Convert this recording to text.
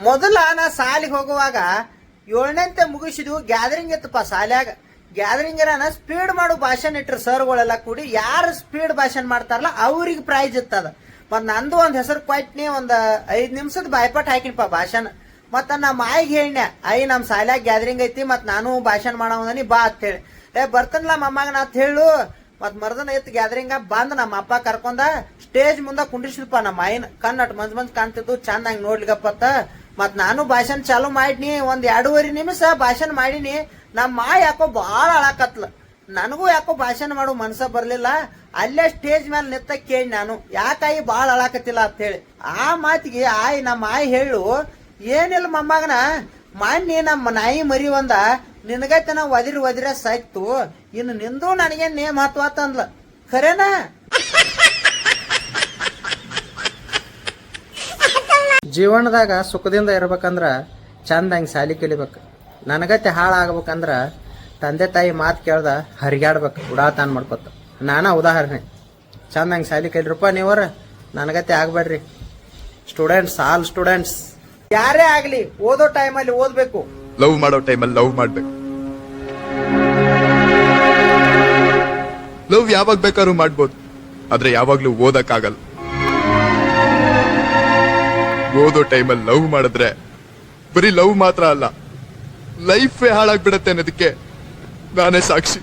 ಮೊದಲ ನಾ ಸಾಲಿಗೆ ಹೋಗುವಾಗ 7ನೇಂತೆ ಮುಗಿಸಿದ್ವು. ಗ್ಯಾದರಿಂಗ್ ಇತ್ತಪ್ಪ ಸಾಲ್ಯಾಗ. ಗ್ಯಾದರಿಂಗ್ ಸ್ಪೀಡ್ ಮಾಡು ಭಾಷಣ ಇಟ್ರು ಸರ್ಗಳೆಲ್ಲ ಕೂಡಿ. ಯಾರು ಸ್ಪೀಡ್ ಭಾಷಣ ಮಾಡ್ತಾರಲ್ಲ ಅವ್ರಿಗೆ ಪ್ರೈಜ್ ಇತ್ತದ. ಮತ್ ನಂದು ಒಂದ್ ಹೆಸರು ಕೊಟ್ನಿ, ಒಂದ್ 5 ನಿಮಿಷದ ಬಾಯ್ಪಾಟ್ ಹಾಕಿನಪ್ಪ ಭಾಷಣ. ಮತ್ತ ನಮ್ಮ ಆಯಿಗೆ ಹೇಳಿನ, ನಮ್ ಸಾಲ್ಯಾಗ ಗ್ಯಾದರಿಂಗ್ ಐತಿ, ಮತ್ ನಾನು ಭಾಷಣ ಮಾಡವನಿ ಬಾ ಅಂತ ಹೇಳಿ. ಬರ್ತನಲ್ಲ ಮಮ್ಮಾಗ ನಾ ಹೇಳು. ಮತ್ ಮರ್ದನ ಐತ್ ಗ್ಯಾದರಿಂಗ್ ಬಂದ್ ನಮ್ಮ ಅಪ್ಪ ಕರ್ಕೊಂಡ ಸ್ಟೇಜ್ ಮುಂದ ಕುಂಡ್ರಿಸಿದಪ್ಪ. ನಮ್ಮ ಆಯಿನ ಕಣ್ಣಟ್ ಮಂಜ್ ಕಾಣ್ತಿದ್ದು ಚಂದಂಗ್ ನೋಡ್ಲಿಗಪ್ಪತ್ತ. ಮತ್ ನಾನು ಭಾಷಣ ಚಾಲು ಮಾಡಿನಿ. ಒಂದ್ 2.5 ನಿಮಿಷ ಭಾಷಣ ಮಾಡಿನಿ. ನಮ್ಮ ಮಾಯ ಯಾಕೋ ಬಾಳ ಅಳಾಕತ್ಲ. ನನಗೂ ಯಾಕೋ ಭಾಷಣ ಮಾಡೋ ಮನ್ಸ ಬರ್ಲಿಲ್ಲ. ಅಲ್ಲೇ ಸ್ಟೇಜ್ ಮೇಲೆ ನಿತ್ತ ಕೇಳಿ ನಾನು, ಯಾಕಾಯಿ ಬಾಳ ಅಳಾಕತ್ತಿಲ್ಲ ಅಂತ ಹೇಳಿ. ಆ ಮಾತಿಗೆ ನಮ್ಮ ಆಯಿ ಹೇಳು, ಏನಿಲ್ಲ ಮೊಮ್ಮಗನ, ಮಾನ್ಯ ನಮ್ಮ ನಾಯಿ ಮರಿ ಒಂದ ನಿನಗೈತನ ಒದಿರ ಸಾಯ್ತು, ಇನ್ನು ನಿಂದು ನನಗೇನ್ ನೇಮ್ ಹತ್ವಾತ ಅಂದ್ಲ. ಖರೇನಾ? ಜೀವನದಾಗ ಸುಖದಿಂದ ಇರ್ಬೇಕಂದ್ರ ಚಂದಂಗ್ ಸಾಲಿ ಕಲಿಬೇಕು. ನನಗತ್ತೆ ಹಾಳಾಗ್ಬೇಕಂದ್ರ ತಂದೆ ತಾಯಿ ಮಾತು ಕೇಳ್ದ ಹರಿಗಾಡ್ಬೇಕು, ಉಡಾತಾನ್ ಮಾಡ್ಕೊತ. ನಾನಾ ಉದಾಹರಣೆ. ಚಂದಂಗ್ ಸಾಲಿ ಕಲಿರಪ್ಪ ನೀವರ, ನನಗತ್ತೆ ಆಗ್ಬೇಡ್ರಿ. ಸ್ಟೂಡೆಂಟ್ಸ್, ಆಲ್ ಸ್ಟೂಡೆಂಟ್ಸ್ ಯಾರೇ ಆಗ್ಲಿ ಓದೋ ಟೈಮಲ್ಲಿ ಓದ್ಬೇಕು. ಲವ್ ಮಾಡೋ ಟೈಮಲ್ಲಿ ಲವ್ ಮಾಡ್ಬೇಕು. ಲವ್ ಯಾವಾಗ ಬೇಕಾದ್ರೂ ಮಾಡ್ಬೋದು, ಆದ್ರೆ ಯಾವಾಗ್ಲೂ ಓದಕ್ಕಾಗಲ್ಲ. ಓದೋ ಟೈಮಲ್ಲಿ ಲವ್ ಮಾಡಿದ್ರೆ ಬರೀ ಲವ್ ಮಾತ್ರ ಅಲ್ಲ, ಲೈಫೇ ಹಾಳಾಗ್ಬಿಡತ್ತೆ ಅನ್ನೋದಕ್ಕೆ ನಾನೇ ಸಾಕ್ಷಿ.